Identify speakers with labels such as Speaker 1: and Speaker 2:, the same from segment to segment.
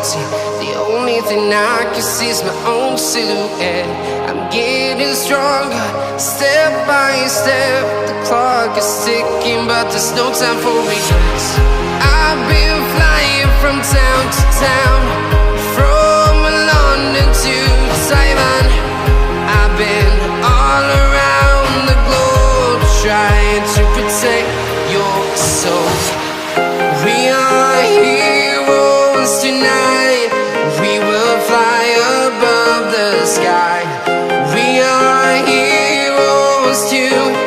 Speaker 1: empty. The only thing I can see is my own silhouette. I'm getting stronger, step by step. The clock is ticking, but there's no time for regrets. I've been flying from town to town, from London to Taiwan. I've been all around the globe, trying to protect your soul. We are heroes tonight. We will fly above the sky. We are heroes tonight.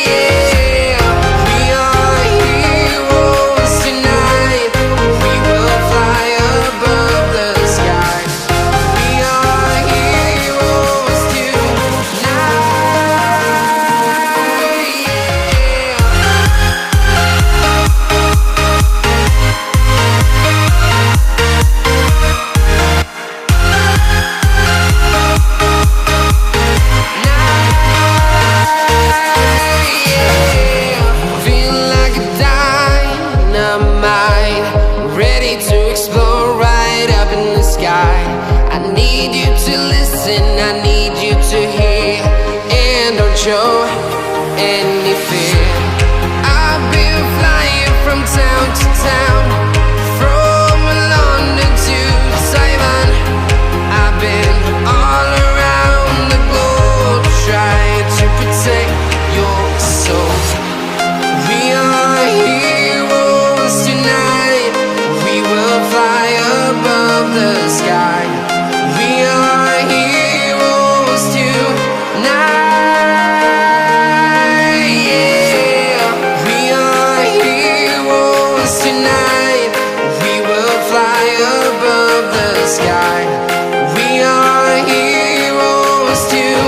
Speaker 1: Yeah. We are heroes tonight. We will fly above the sky. We are heroes tonight. I need you to listen, I need you to hear, and don't show any fear. I've been flying from town to town, from London to Taiwan. I've been all around the globe, trying to protect your soul. We are heroes tonight. We will fly above the sky. We are heroes tonight. Yeah. We are heroes tonight. We will fly above the sky. We are heroes tonight.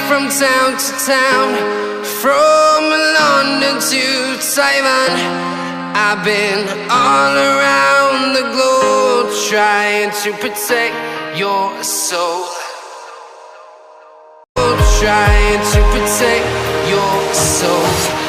Speaker 1: From town to town, from London to Taiwan. I've been all around the globe, trying to protect your soul. Trying to protect your soul.